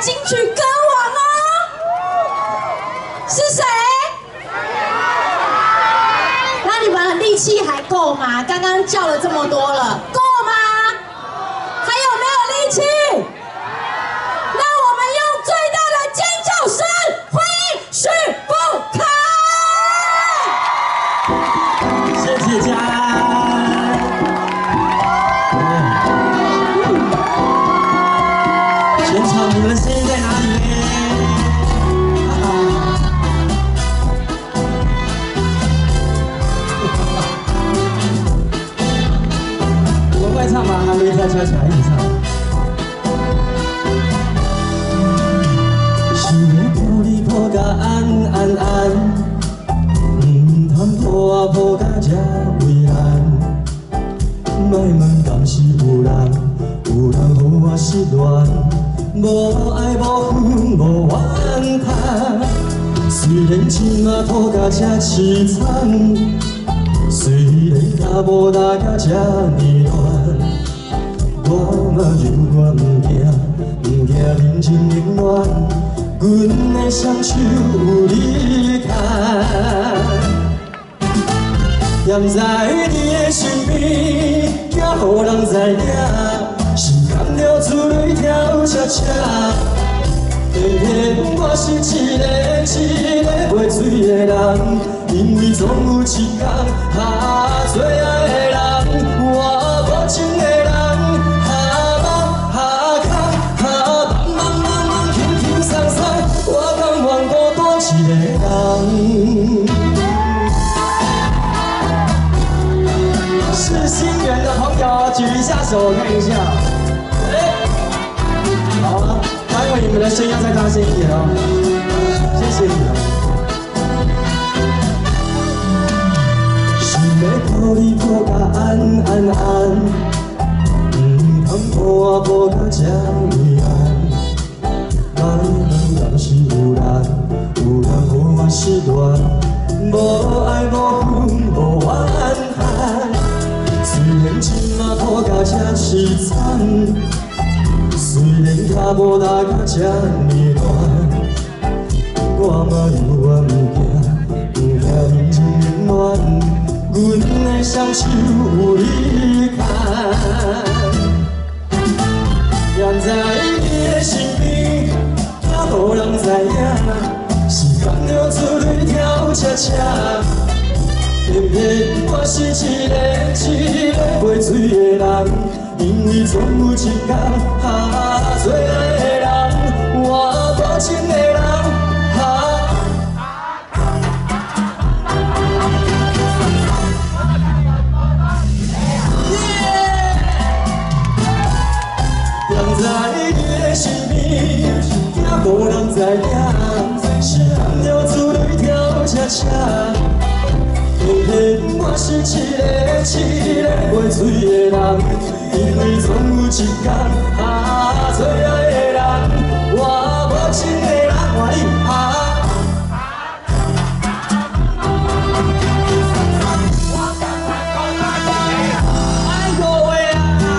金曲歌王哦，是谁？那你们力气还够吗？刚刚叫了这么多了，够吗？还有没有力气？那我们用最大的尖叫声欢迎许富凯！谢谢家安。全场你们声音在哪里呢？我们会唱吗？还没跳，悄悄一起唱。想要抱你抱甲安安安，唔通抱啊抱甲这为难。莫问敢是有人予我失恋。无爱无恨无怨叹，虽然情啊吐甲这凄惨，虽然脚无踏甲这呢乱，我嘛犹原不惊人情冷暖，阮的双手有你牵，踮在你的身边，惊予人知影。心甘了珠泪跳恰恰，偏偏我是一个袂醉的人，因为总有一天最爱的人，我无情的人，忙轻轻松松，我甘愿孤单一个人。是心缘的朋友举一下手，我看一下。好了，待会你们的声音要再大声一点哦，谢谢你们。想要抱你抱甲安安安，唔通抱啊抱甲这为难。莫问敢是有人予我失恋，无爱无恨无怨叹。虽然情啊抱甲这凄惨。虽然脚无踏甲这呢乱，我嘛犹原不惊人情冷暖，阮的双手有你牵，踮在你的身边，惊予人知影，是甘了珠泪跳恰恰，偏偏我是一个袂醉的人。因为总有一天最爱的人，我无情的人。踮在你的身边，惊予人知影，是甘了珠泪跳恰恰。偏偏我是一个袂醉的人，因为总有一天最爱的人，我无情的人，我你哎呦喂啊！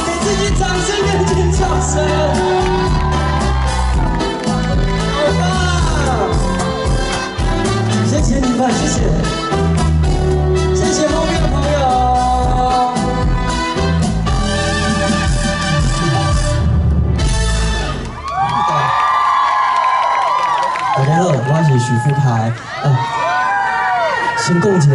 给自己掌声跟尖叫声，好棒！谢谢你们，谢谢。谢谢后面的朋友。大家好，我是许富凯。先共姐，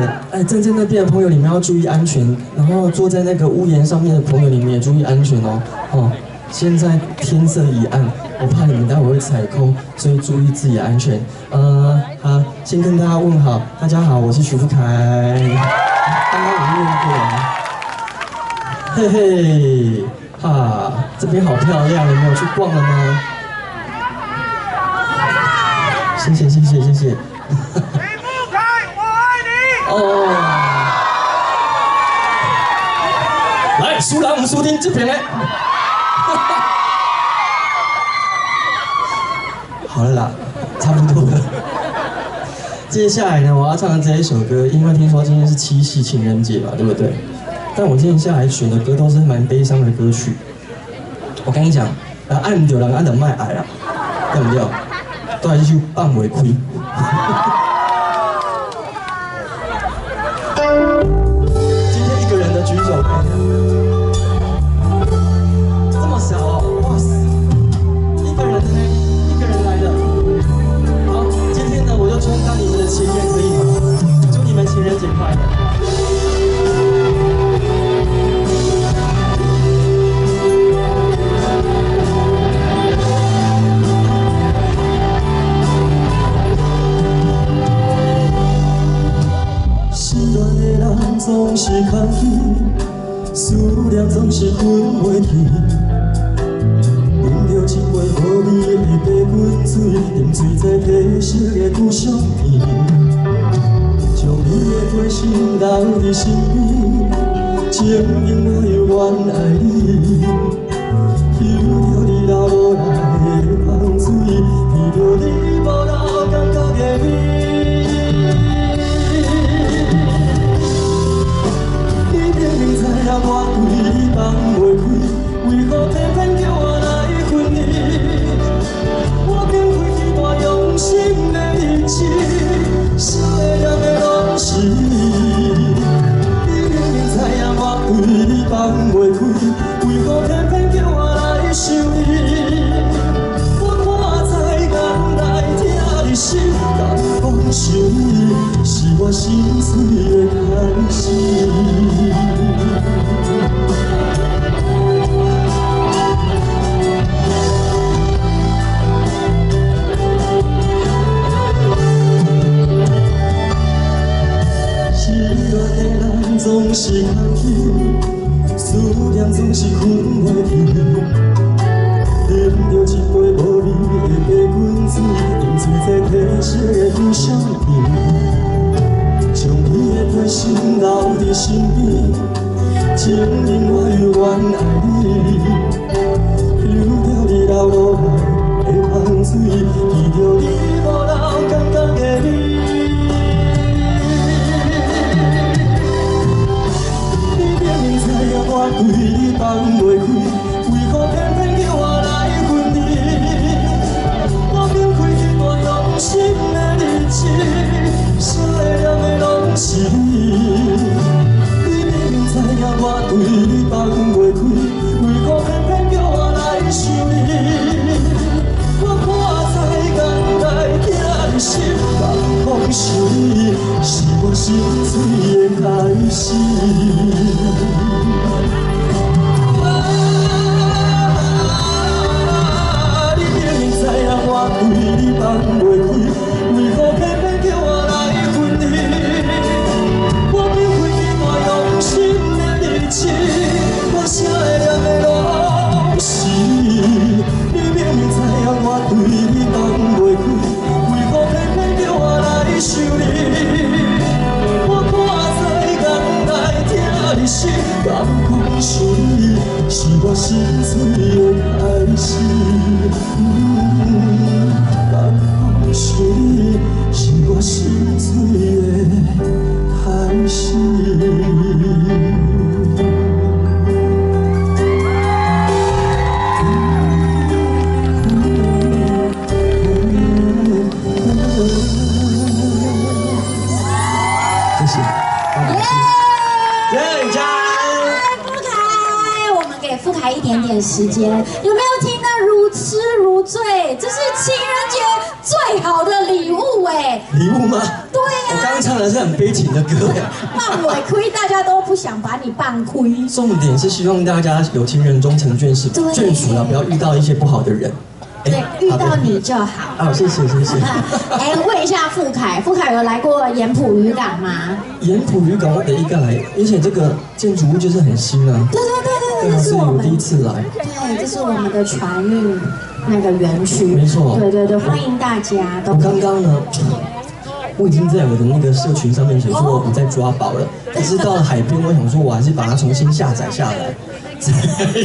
站在那边的朋友，你们要注意安全。然后坐在那个屋檐上面的朋友，你们也注意安全哦。现在天色已暗，我怕你们待会会踩空，所以注意自己的安全。好，先跟大家问好，大家好，我是许富凯。刚刚我念过，嘿嘿，这边好漂亮，你们有去逛了吗？谢谢。许富凯，我爱你。哦，来，输人唔输阵这边的。好了啦，差不多了。接下来呢，我要唱的这一首歌，因为听说今天是七夕情人节嘛，对不对？但我今天下来选的歌都是蛮悲伤的歌曲。我跟你讲，爱唔着人，爱就莫爱啦，对不对？都还是就放袂开。今天一个人的举手看一下，这么少哦，哇塞，一个人的呢，一个人来的。好，今天呢，我就充当你们的情人，可以吗？祝你们情人节快乐。总是空虚，思念总是分袂去。饮着一杯无味的白滚水，饮醉在褪色的旧相片，将你的花心留伫身边，证明我永远爱你。嗅着你流落来的香水，闻着你无留感觉的味。我对你放袂开，为何偏偏叫我来分离？我竟开起大用心的日子，少会念的拢是你。你明明知影我对你放袂开，为何偏偏叫我来想你？我看在眼内疼你心，敢讲想你是我心碎的开始。总是空虚，思念总是分袂去。饮着一杯无味的白滚水，饮醉在褪色的旧相片，将你的花心留伫身边，证明我永远爱你。嗅着你流落来的香水，闻着你无留感觉的味。我对你放袂开，为何偏偏叫我来分离？我竟开起大用心的日子，少会念的拢是你。你明明知影我对你放袂开，为何偏偏叫我来想你？我看在眼内疼你心，敢讲想你是我心碎的开始。我对你放袂开，为何偏偏叫我来分离？我竟开起大用心的日子，我啥会念的拢是你。你明明知影我对你放袂开，为何偏偏叫我来想你？我看在眼内疼你心，敢讲想你是我心碎的开始。是你，是我心碎的开始。谢谢。耶！加油！富凯，我们给富凯一点点时间，有没有听得如痴如醉？这是情人节最好的礼物哎！礼物吗？对呀、我刚刚唱的是很悲情的歌呀。放尾亏，大家都不想把你放亏。重点是希望大家有情人终成眷属，眷属了，不要遇到一些不好的人。对，遇到你就好。哦，谢谢谢谢。哎，问一下富凯，富凯有来过盐埔渔港吗？盐埔渔港我第一个来，而且这个建筑物就是很新啊。对对对对，这是我们所以我第一次来。对，这是我们的船运那个园区。没错。对对对，欢迎大家都。我刚刚呢，我已经在我的那个社群上面写说我在抓宝了，可是到了海边，我想说我还是把它重新下载下来。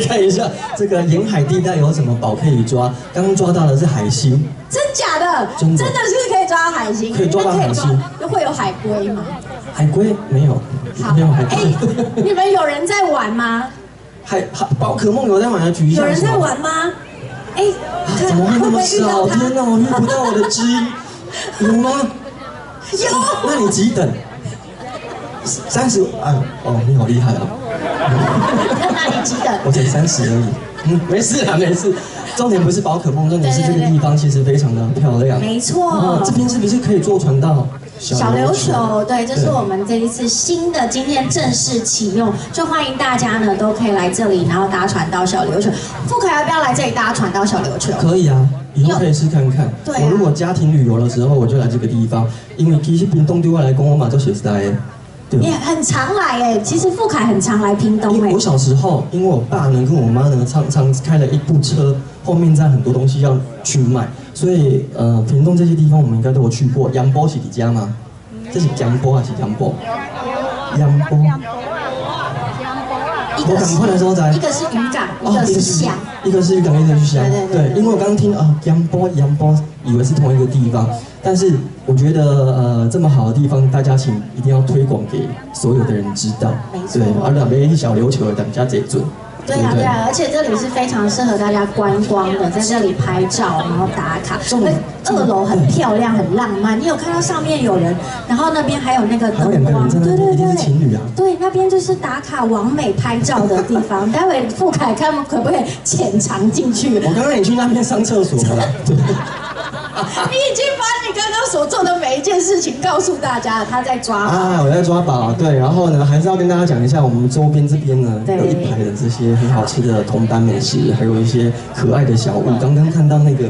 看一下这个沿海地带有什么宝可以抓。刚刚抓到的是海星，真假的？真的是可以抓到海星，可以抓到海星。会有海龟吗？海龟没有，没有海龟。你们有人在玩吗？宝可梦有在玩的举一下。有人在玩吗？哎，怎么会那么少？看天哪，我遇不到我的知音，有吗？有。那你几等？30啊？哦，你好厉害啊！那你几等？我才30而已。没事啦，没事。重点不是宝可梦，重点是这个地方其实非常的漂亮。没错。这边是不是可以坐船到小琉球？对，这是我们这一次新的，今天正式启用，就欢迎大家呢都可以来这里，然后搭船到小琉球。富凯要不要来这里搭船到小琉球？可以啊，以后可以试看看。对、啊，我如果家庭旅游的时候，我就来这个地方，因为其实屏东对我来讲，我嘛做写实在的。你很常来哎，其实富凯很常来屏东哎。我小时候，因为我爸呢跟我妈呢常开了一部车，后面载很多东西要去卖，所以屏东这些地方我们应该都有去过。杨波是你家吗？这是杨波还是杨波？杨波。一个是渔港，一个是乡。一个是渔港，一个是乡。对，因为我刚刚听杨波，以为是同一个地方，但是我觉得这么好的地方，大家请一定要推广给所有的人知道。没错。对，两边小琉球的大家这准。对啊，对啊，而且这里是非常适合大家观光的，在这里拍照，然后打卡。2楼很漂亮，很浪漫。你有看到上面有人，然后那边还有那个灯光，对，一定是情侣啊。对，那边就是打卡完美拍照的地方。待会富凯看可不可以潜藏进去？我刚刚也去那边上厕所了。对。你已经把你刚刚所做的每一件事情告诉大家了，他在抓宝啊，我在抓宝。对，然后呢，还是要跟大家讲一下，我们周边这边呢有一排的这些很好吃的铜板美食，还有一些可爱的小物。刚刚看到那个，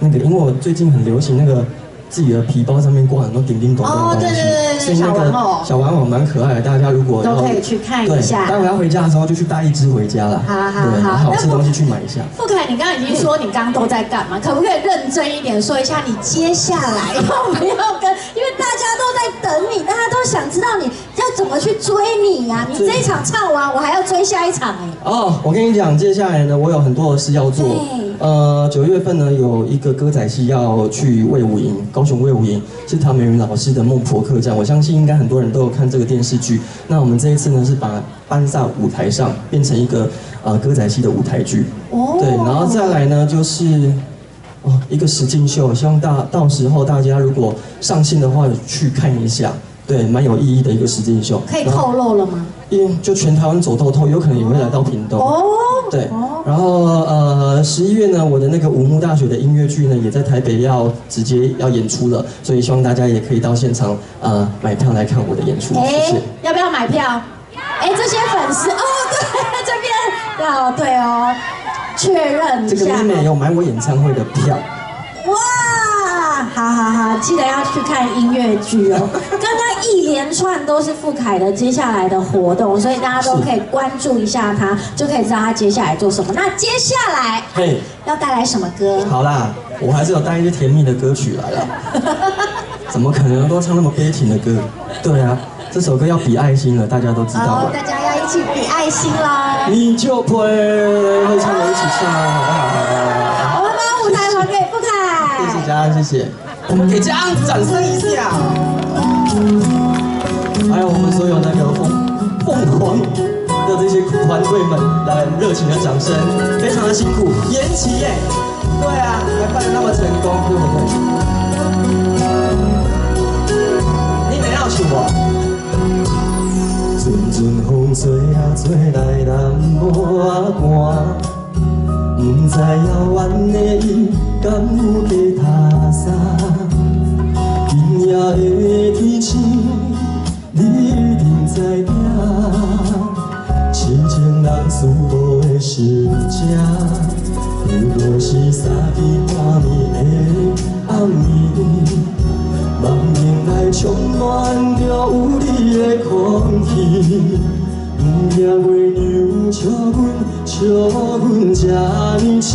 因为我最近很流行那个自己的皮包上面挂很多叮叮咚咚的东西，所以那个小玩偶蛮可爱的。大家如果都可以去看一下。待会要回家的时候就去带一只回家了。好，把好吃的东西去买一下。富凯，你刚刚已经说你刚刚都在干嘛？可不可以认真一点说一下你接下来要不要跟？因为大家都在等你，大家都想知道你要怎么去追你呀？你这一场唱完，我还要追下一场哎。哦，我跟你讲，接下来呢，我有很多的事要做。9月份呢，有一个歌仔戏要去卫武营，高雄卫武营是唐美云老师的《孟婆客栈》，我相信应该很多人都有看这个电视剧。那我们这一次呢，是把搬到舞台上，变成一个歌仔戏的舞台剧。哦。对，然后再来呢，就是一个实境秀，希望到时候大家如果上线的话，去看一下。对，蛮有意义的一个实境秀。可以透露了吗？就全台湾走透，有可能也会来到屏东。哦。对。然后11月呢，我的那个武木大学的音乐剧呢，也在台北直接要演出了，所以希望大家也可以到现场买票来看我的演出。谢谢。要不要买票？这些粉丝对，这边对哦，确认一下。这个妹妹有买我演唱会的票。哇，好，记得要去看音乐剧哦。刚刚一连串都是富凯的接下来的活动，所以大家都可以关注一下他，就可以知道他接下来做什么。那接下来要带来什么歌？好啦，我还是有带一些甜蜜的歌曲来了。怎么可能都唱那么悲情的歌？对啊，这首歌要比爱心了，大家都知道了。大家要一起比爱心啦！你就配会唱的一起唱，好不好？我们把舞台还给富凯。谢谢嘉安，谢谢。我们给嘉安掌声一下。还有我们所有那个凤凰的这些团队们，来热情的掌声，非常的辛苦，延期耶。对啊，还办得那么成功，对不对？你们要唱我。阵阵风吹吹来南无寒，不知遥远的伊敢有加他山。今夜的天星，你一定知影。痴情人思无的时间，犹如是三更半暝的暗暝。梦境内充满着有你的空气，不惊月娘笑阮这呢痴，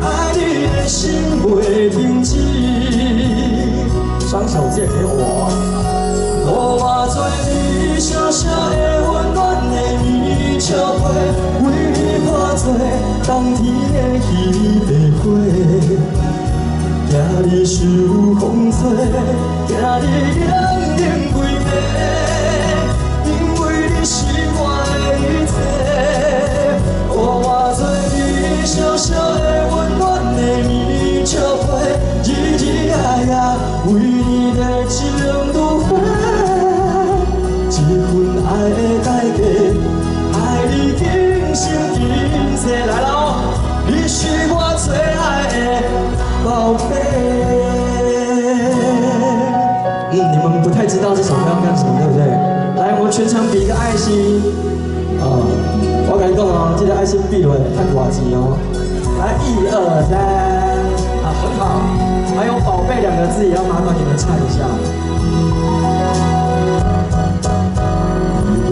爱你的心袂停止。双手借给我。路偌多你小小的温暖的棉笑花，为你化作冬天的彼白花。惊你受风吹，惊你两眼归迷，因为你是我的一切。路偌多你全场比一个爱心。我跟你讲哦，这个爱心比落看多少钱哦。来，1、2、3，很好。还有宝贝2个字也要麻烦你们唱一下。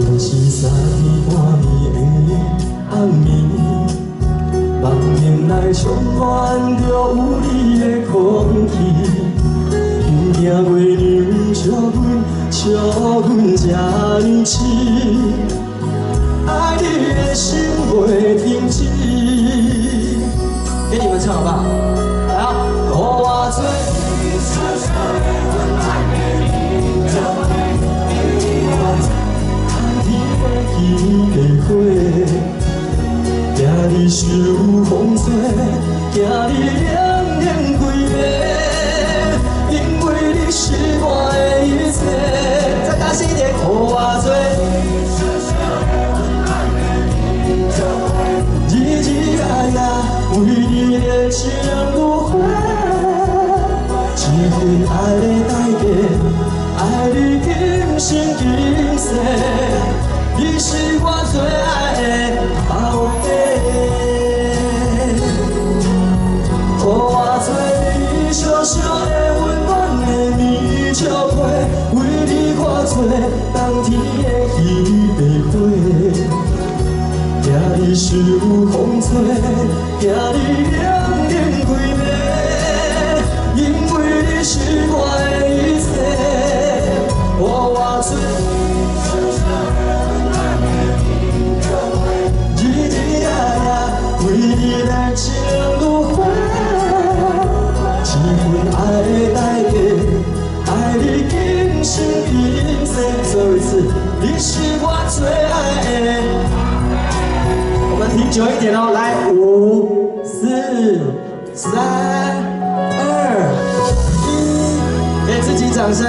已经是3年半暝的暗暝。 梦境内充满着有你的空气，不惊月亮笑阮这呢痴，爱你的心袂停止。给你们唱好不好？来啊！予我做你小小的温暖的你，就会我看天的花。 惊你受风吹，惊你冷冷规暝，因为你是我的一切。再大声一点，予我做日日夜夜为你的情如火，一份爱的代价，爱你今生今世，你是我最爱的宝贝。 予我做你小小的温暖的棉照花，为你我做冬天的彼白花。惊你受风吹，惊你冷冷规暝，因为你是我的一切。予我做你小小的温暖的棉照花，日日夜夜为你来情如火。 一份爱的代价，爱你今生今世。最后一次，你是我最爱的。我们停久一点哦，来，5、4、3、2、1，给自己掌声。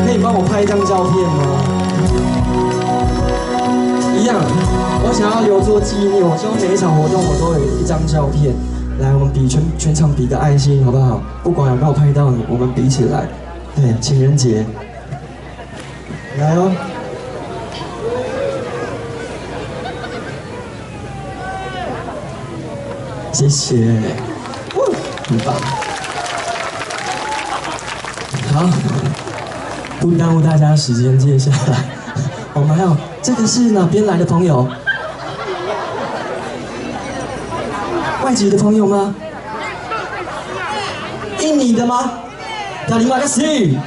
可以帮我拍一张照片吗？一样，我想要留作纪念。我希望每一场活动我都有一张照片。 来，我们比全场比个爱心，好不好？不管有没有拍到你，我们比起来。对，情人节，来哦！谢谢，很棒。好，不耽误大家时间，接下来我们还有这个是哪边来的朋友？ 外籍的朋友吗？印尼的吗？塔利马卡西，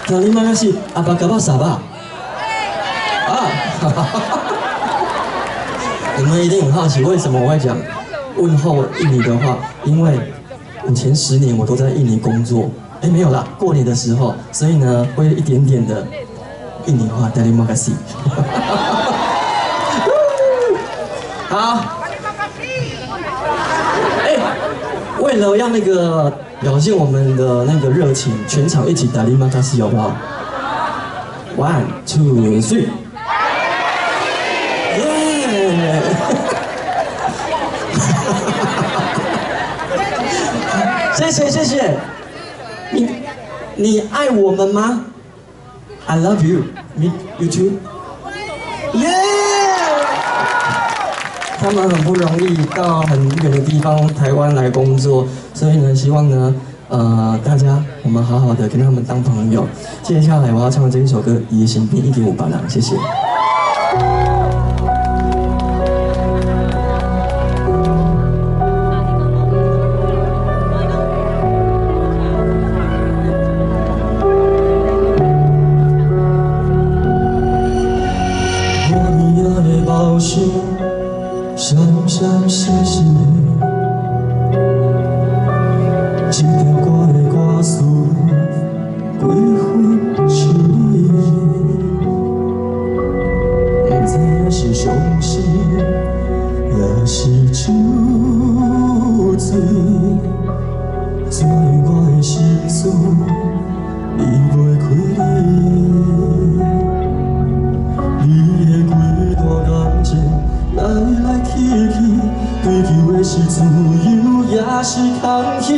塔利马卡西，阿巴嘎巴萨巴。你们一定很好奇，为什么我会讲问候印尼的话？因为我前10年我都在印尼工作。没有啦，过年的时候，所以呢，会一点点的印尼话，塔利马卡西。好，为了让那个表现我们的那个热情，全场一起打利马卡西好不好 ？1、2、3，耶！谢谢谢谢，你爱我们吗 ？I love you, me you too， 耶！ 他们很不容易到很远的地方，台湾来工作，所以呢，希望呢，大家我们好好的跟他们当朋友。接下来我要唱的这一首歌《野心变1.5巴郎》，谢谢。我米亚的宝石。 闪闪星星，一条歌的歌词，几分是你，不知影是伤心，也是酒醉，怎样我的心事离袂开你，你的几大感情。 来来去去，追求的是自由，也是空虚。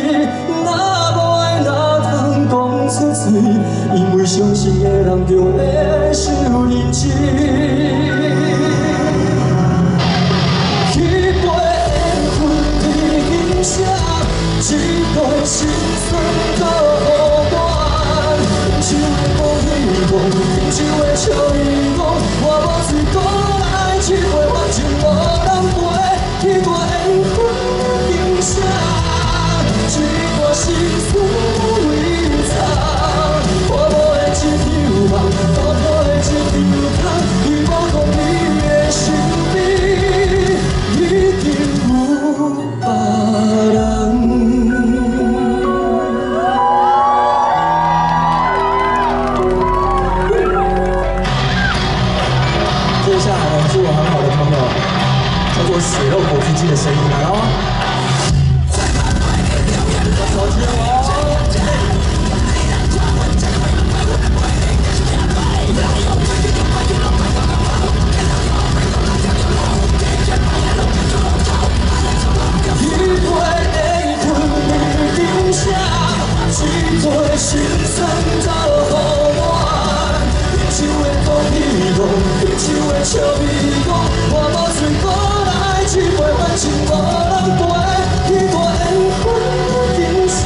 若无爱，哪通讲相信的人就会受认真。彼杯缘分对今生，一杯心酸搁予我。饮酒的无希望，饮酒的笑伊讲，我无醉倒来一杯反正无人陪。彼杯缘分今生，一段心酸为藏。我无的一张梦，我破的一张空，伊无讲你的身边一定有别人。接下来呢，是我很好的朋友，叫做血肉果汁机的声音来喽。手接我。一杯心酸交予我，饮酒的讲伊讲，饮酒的笑伊讲，我无醉倒来一杯，反正无人陪。彼段缘分今生，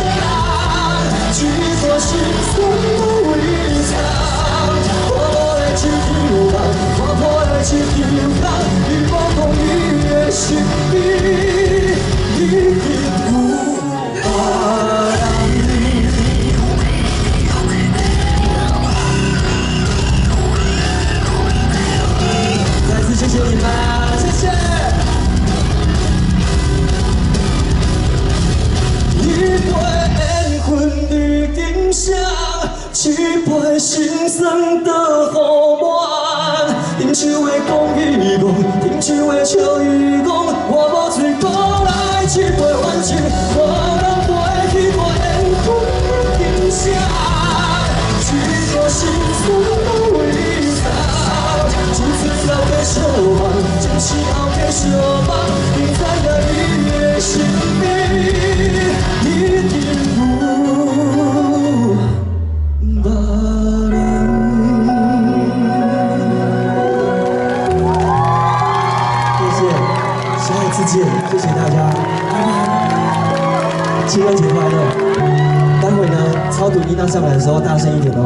一段心酸为藏。我无的一张梦，我破的一张空，伊无讲伊的身边一定有别人。谢谢你们，谢谢。一杯缘分于今生，一杯心酸倒予我。饮酒的讲伊讲，饮酒的笑伊讲，我无醉倒来一杯，反正无人陪。一杯缘分于今生，一段心酸为藏。酒醉后的相望，真是后的相望，不知影你的身边一定有别人。谢谢，下一次见，谢谢大家，情人节快乐！待会呢，超读音档上来的时候，大声一点哦。